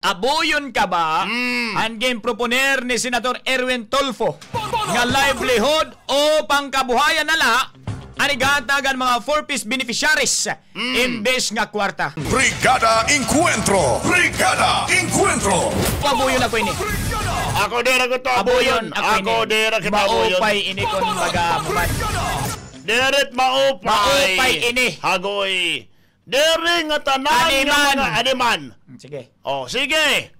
Abuyon ka ba? Ang game proponer ni Senator Erwin Tulfo nga livelihood o pangkabuhayan nala anigatagan mga 4-piece beneficiaries imbes nga kwarta. Brigada Encuentro! Brigada Encuentro! Abuyon ako ini. Ako dira ko to Abuyon Ako dira kita abuyon. Maupay ini kon magamuman. Diret maupay. Maupay ini. Hagoy. Diri nga tanan nga mga animan. Sige. Oh, sige.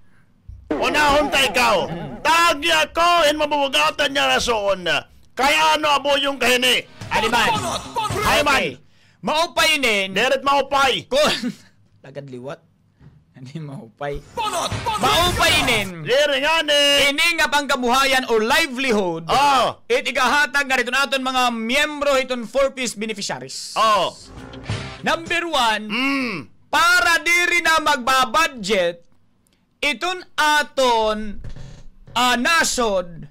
Unahon ta ikaw. Tagi ako in mabubugatan niya rason. Kaya ano abuyon kahini? Animan. Animan. Maupay inin. Diret maupay. Kon. Lagad liwat. Hindi maupay. Maupay inin. Diri nga ni. Ini nga pangkabuhayan o livelihood. Oh. Itigahatag nga rito naton mga miyembro iton 4-piece beneficiaries. Oh. Number 1, para diri na magbabudget, iton aton nasod,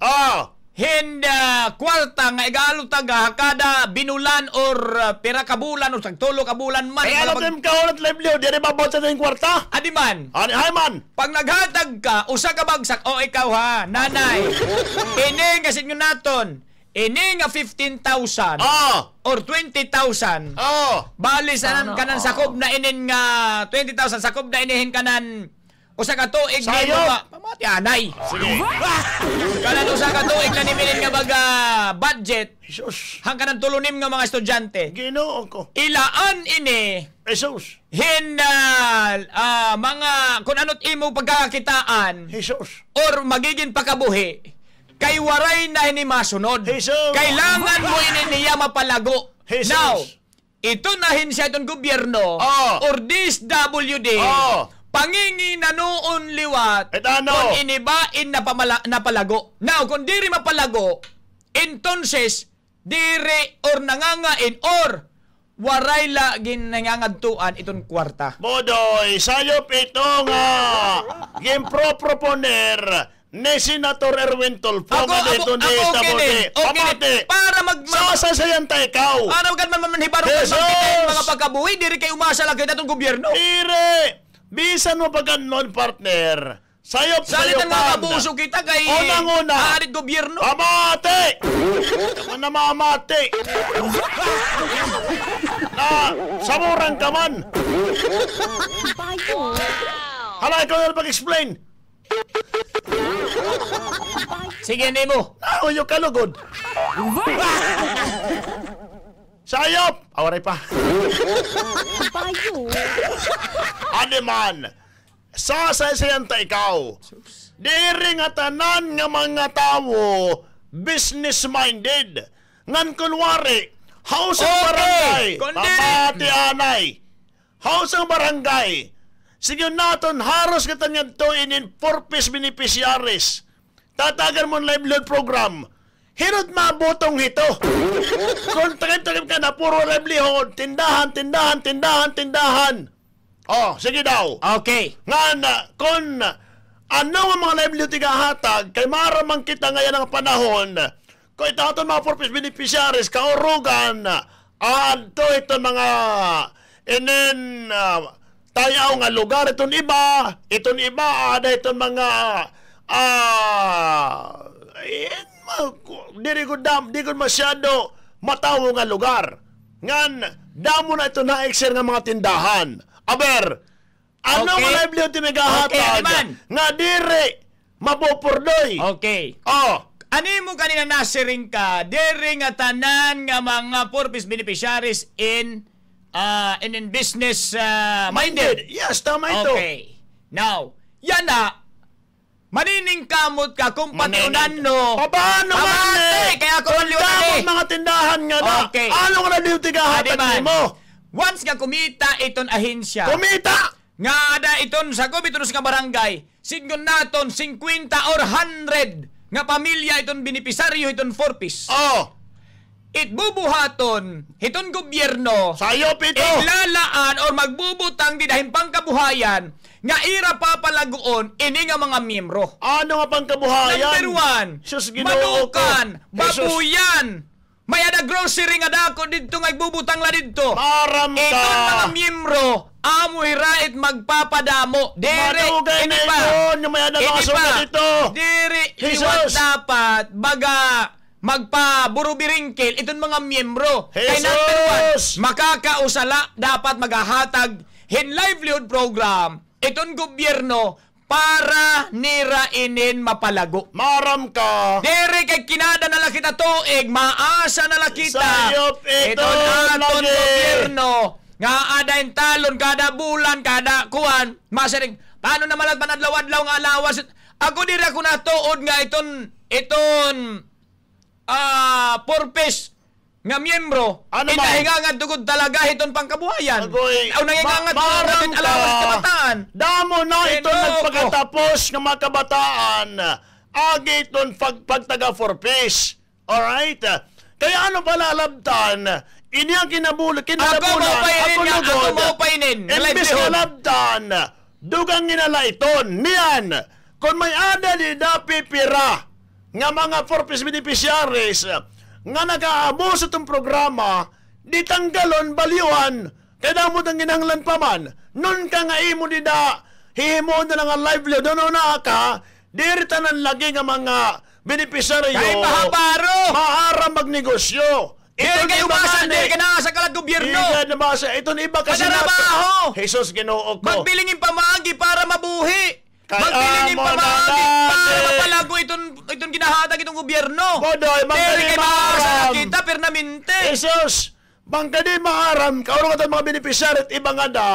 hinda kwarta nga igalo taga kada binulan or pira ka bulan o tagtulo ka bulan man. Ay, alam din ka ulit livelihood, diri babot sa tayong kwarta? Adiman. Ay man. Pag naghatag ka, usa ka bagsak, o ikaw ha, nanay, ini nga sinyo naton, ini nga 15,000 or 20,000. Bali sa kanan sakob na inin nga 20,000 sakob na inihin kanan usa ka tuig ni mga pamati anay. Sige. Kanan usa ka tuig na nimilin nga baga budget. Jesus. Hang kanan tulunim nga mga estudyante. Ginoo ko. Ilaan ini. Jesus. Mga kung ano't imo pagkakakitaan. Jesus. Or magiging pakabuhi. Kay waray na ini masunod. Jesus. Kailangan mo ini niya mapalago. Jesus. Now, ito nahin siya itong gobyerno or DSWD pangingi na noon liwat kung inibain na palago. Now, kung diri mapalago, entonces, diri or nangangain or waray lagin nangangadtuan itong kwarta. Bodoy, sayop itong gimpro-proponer ni Senator Erwin Tulfo. Ako kini. Para sasayan tayo ikaw. Ano kan man manhibaro kan mga pagkabuhi, diri kay umasa lang kayo itong gobyerno. Dire, bisan mo pagkanon partner. Sayop Salitan mga kabuso kita kay unang-una. Arit gobyerno. Amate! Ako na mamate. Samuran ka man. Hala, ikaw na pag-explain. Sige, Nemo. Yung kalugod. Sayop! Awaray pa. Ademan, sasayan ta ikaw. Diri nga tanan nga mga tao business-minded. Ngan kunwari, house ang barangay. Pamati anay. House ang barangay. Sige naton, haros kita nga to inin 4-piece beneficiaries. Tatagan mo livelihood program. Hirot mabutong hito. Kung takip-takip ka na, puro livelihood. Tindahan. Oh, sige daw. Okay. Nga kung ano ang mga livelihood ikahatag, kay maramang kita ngayon ang panahon, kung ito mga 4-piece beneficiaries, kaurugan, ito mga inin tayaw nga lugar, itong iba, ada itong mga di ko masyado matawo nga lugar. Ngan, damo na ito na-exer nga mga tindahan. Aber, ano nga livelihood timigahatag nga diri mapupurdoy? Okay. Ani mo kanina nasiring ka, diri nga tanan nga mga 4-piece beneficiaries in business minded. Yes, tama ito. Okay. Now, yan na. Manining kamot ka kung patiunan no. Paano man kaya ako man liwanag mga tindahan nga na. Okay. Ano nga na dito tigahatag mo? Once nga kumita iton ahensya. Kumita! Nga ada iton sa iton sa barangay. Signon naton 50 or 100 nga pamilya iton benepisaryo iton 4-piece. Itbubuhaton iton gobyerno. Sayop ito. Iglalaan or magbubutang didahing pangkabuhayan nga ira papalaguon ini nga mga miyembro. Ano nga pangkabuhayan? Number 1, manukan, babuyan, May ada grocery nga dako dito nga igbubutang la dito. Maram ka. Iton mga miyembro, amo hirait magpapadamo. Dire, Madugay na iton, yung may ada mga sugat dito. Dire, Jesus. iwat dapat, baga, magpaburubiringkil, iton mga miyembro. Kay number one, makakausala, dapat maghahatag hin livelihood program, iton gobyerno, para nirainin mapalago. Maram ka. Dire kay kinada na lang kita tuig, maasa na lang kita. Sayop ito aton lagi. gobyerno nga adain talon kada bulan, kada kuan, masaring paano na malag panadlaw-adlaw nga alawas. Ako dire ako natuod nga iton purpose nga miyembro. Ano ba? Inahingangan tugod talaga iton pangkabuhayan. Agoy. Aw nangingangan tugod Maram natin alawas kabataan. Damo na ito Loko. nagpagkatapos ng mga kabataan. Agi iton pagtaga for peace. Alright? Kaya ano ba lalabtan? Ini ang kinalabulan. Ako mo painin. Imbis na labtan, dugang inala iton. Niyan, kung may ada di dapi pira nga mga for peace beneficiaries nga nag-aabos itong programa, di tanggalon, baliwan, kaya mo ang ginanglan pa man, nun ka nga imo di da, hihimo na lang ang livelihood, doon na ka, diritanan lagi nga mga benepisaryo, Kay mahabaro! mahara magnegosyo. Ito kayo umasan, di ka na sa kalag gobyerno. Ito na basa, ito iba kasi Kadarabaho! Jesus, Ginoo ko. Magbilingin pamagi para mabuhi. Kaya Magbilingin mo pamagi na para dati. mapalago itong ginahatag itong gobyerno. Bodoy, Pero magkali kay maasa maharam. kita, permanente. Jesus, bangka di maharam, kaurong ito mga beneficiary at iba nga da,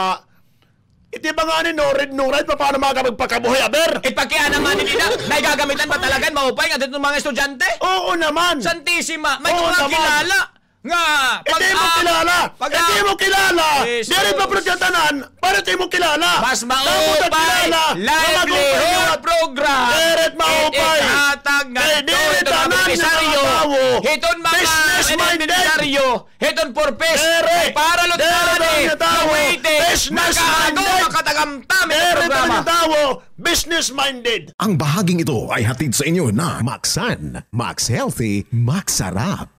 iti ba nga ni Norid, paano makapagpakabuhay, aber? Ipakian naman ni Nina. May gagamitan ba talaga maupay nga dito mga estudyante? Oo naman. Santissima, may Oo mga naman. kilala nga. Hindi mo kilala. Hindi mo kilala. Jesus. Di rin pa prodyatanan, para di mo kilala. Mas Dapat maupay, kilala. livelihood program. Diret maupay. Ihatag nga Eh, ito, diret ito mga tanan benepisaryo. nga tao. Hiton mga Business-minded. benepisaryo. Hiton purpose. Diret. Para lutane. Diret nga tao. Kuwaite. Business-minded. Nakago, makatagamtam ito Diret programa. ang tao, business-minded. Ang bahaging ito ay hatid sa inyo na Maxan. Max Healthy, Max Sarap.